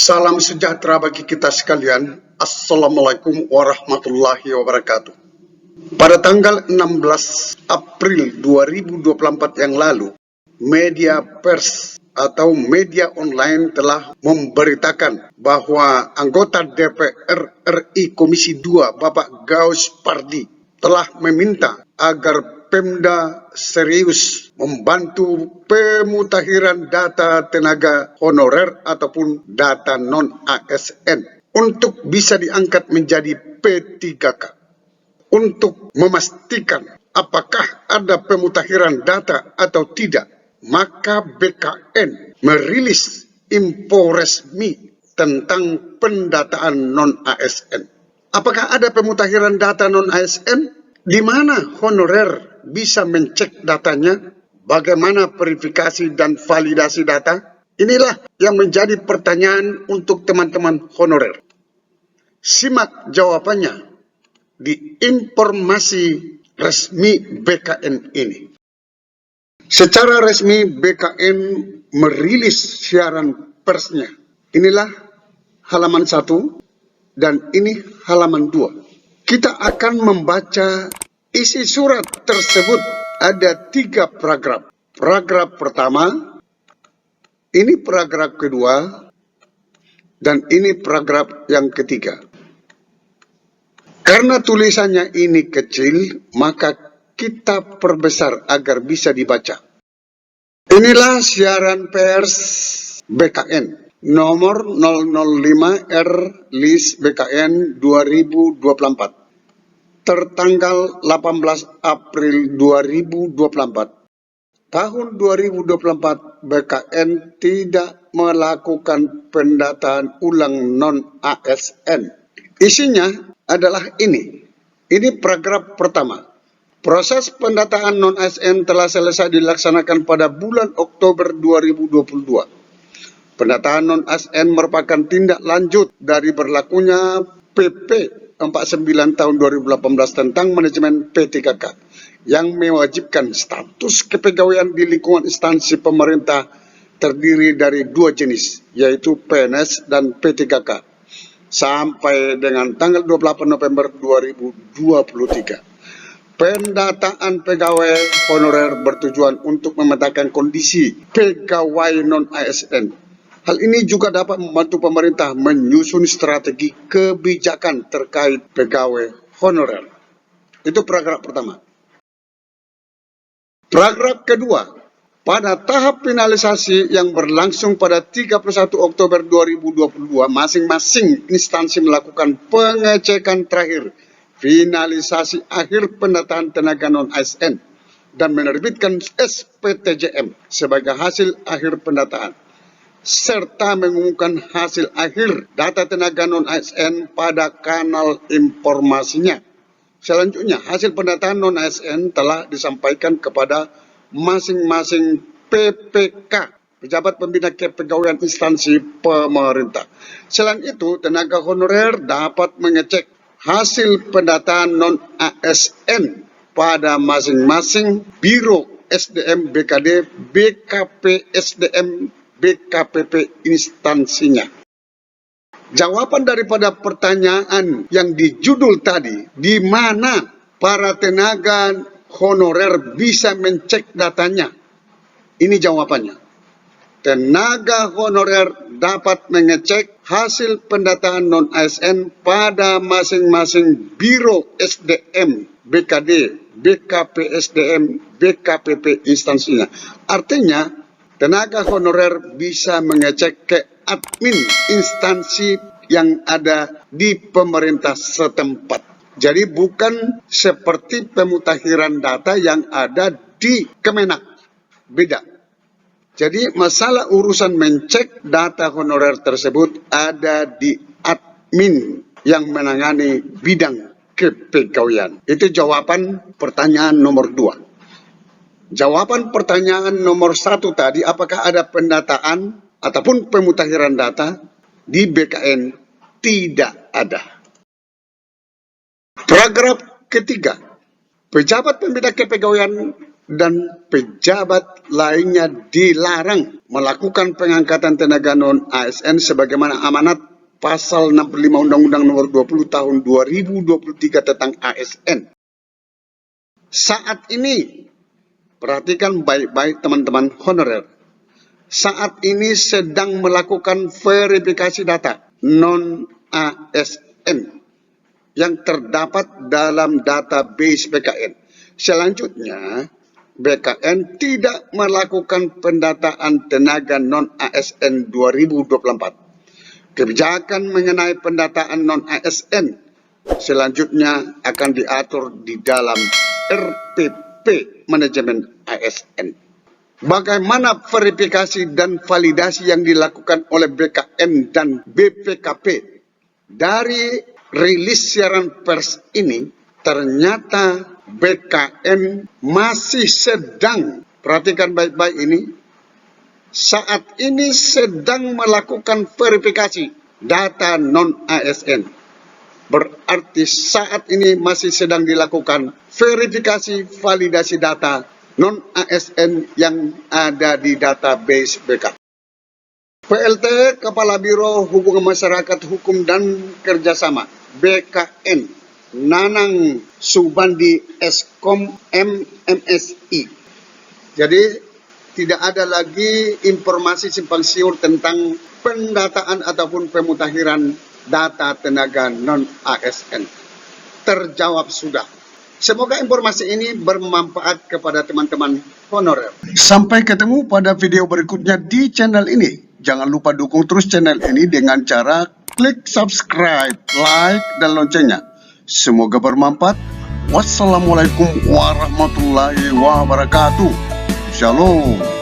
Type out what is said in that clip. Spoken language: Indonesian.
Salam sejahtera bagi kita sekalian. Assalamualaikum warahmatullahi wabarakatuh. Pada tanggal 16 April 2024 yang lalu, media pers atau media online telah memberitakan bahwa anggota DPR RI Komisi 2 Bapak Gaus Pardi telah meminta agar Pemda serius membantu pemutakhiran data tenaga honorer ataupun data non-ASN untuk bisa diangkat menjadi P3K. Untuk memastikan apakah ada pemutakhiran data atau tidak, maka BKN merilis info resmi tentang pendataan non-ASN. Apakah ada pemutakhiran data non-ASN? Di mana honorer bisa mencek datanya? Bagaimana verifikasi dan validasi data? Inilah yang menjadi pertanyaan untuk teman-teman honorer. Simak jawabannya di informasi resmi BKN ini. Secara resmi BKN merilis siaran persnya. Inilah halaman 1 dan ini halaman 2. Kita akan membaca isi surat tersebut. Ada 3 paragraf. Paragraf pertama, ini paragraf kedua, dan ini paragraf yang ketiga. Karena tulisannya ini kecil, maka kita perbesar agar bisa dibaca. Inilah siaran pers BKN. Nomor 005 RLIS BKN 2024 tertanggal 18 April 2024. Tahun 2024 BKN tidak melakukan pendataan ulang non-ASN. Isinya adalah ini. Ini paragraf pertama. Proses pendataan non-ASN telah selesai dilaksanakan pada bulan Oktober 2022. Pendataan non-ASN merupakan tindak lanjut dari berlakunya PP 49 tahun 2018 tentang manajemen P3K yang mewajibkan status kepegawaian di lingkungan instansi pemerintah terdiri dari 2 jenis, yaitu PNS dan P3K, sampai dengan tanggal 28 November 2023. Pendataan pegawai honorer bertujuan untuk memetakan kondisi pegawai non-ASN. Hal ini juga dapat membantu pemerintah menyusun strategi kebijakan terkait pegawai honorer. Itu paragraf pertama. Paragraf kedua, pada tahap finalisasi yang berlangsung pada 31 Oktober 2022, masing-masing instansi melakukan pengecekan terakhir finalisasi akhir pendataan tenaga non-ASN dan menerbitkan SPTJM sebagai hasil akhir pendataan, serta mengumumkan hasil akhir data tenaga non-ASN pada kanal informasinya. Selanjutnya, hasil pendataan non-ASN telah disampaikan kepada masing-masing PPK, pejabat pembina kepegawaian instansi pemerintah. Selain itu, tenaga honorer dapat mengecek hasil pendataan non-ASN pada masing-masing Biro SDM BKD, BKP SDM, BKPP instansinya. Jawaban daripada pertanyaan yang dijudul tadi, di mana para tenaga honorer bisa mencek datanya? Ini jawabannya. Tenaga honorer dapat mengecek hasil pendataan non-ASN pada masing-masing Biro SDM, BKD, BKP SDM, BKPP instansinya. Artinya, tenaga honorer bisa mengecek ke admin instansi yang ada di pemerintah setempat. Jadi bukan seperti pemutakhiran data yang ada di Kemenak. Beda. Jadi masalah urusan mencek data honorer tersebut ada di admin yang menangani bidang kepegawaian. Itu jawaban pertanyaan nomor 2. Jawaban pertanyaan nomor 1 tadi, apakah ada pendataan ataupun pemutakhiran data di BKN? Tidak ada. Paragraf ketiga, pejabat pembina kepegawaian dan pejabat lainnya dilarang melakukan pengangkatan tenaga non-ASN sebagaimana amanat pasal 65 Undang-Undang Nomor 20 Tahun 2023 tentang ASN. Saat ini, perhatikan baik-baik teman-teman honorer, saat ini sedang melakukan verifikasi data non-ASN yang terdapat dalam database BKN. Selanjutnya, BKN tidak melakukan pendataan tenaga non-ASN 2024. Kebijakan mengenai pendataan non-ASN selanjutnya akan diatur di dalam RPP Manajemen ASN. Bagaimana verifikasi dan validasi yang dilakukan oleh BKN dan BPKP? Dari rilis siaran pers ini, ternyata BKN masih sedang, perhatikan baik-baik ini, saat ini sedang melakukan verifikasi data non-ASN. Berarti saat ini masih sedang dilakukan verifikasi validasi data non-ASN yang ada di database BKN. PLT Kepala Biro Hubungan Masyarakat Hukum dan Kerjasama BKN Nanang Subandi Eskom MMSI. Jadi tidak ada lagi informasi simpang siur tentang pendataan ataupun pemutakhiran data tenaga non-ASN. Terjawab sudah. Semoga informasi ini bermanfaat kepada teman-teman honorer. Sampai ketemu pada video berikutnya di channel ini. Jangan lupa dukung terus channel ini dengan cara klik subscribe, like, dan loncengnya. Semoga bermanfaat. Wassalamualaikum warahmatullahi wabarakatuh. Shalom.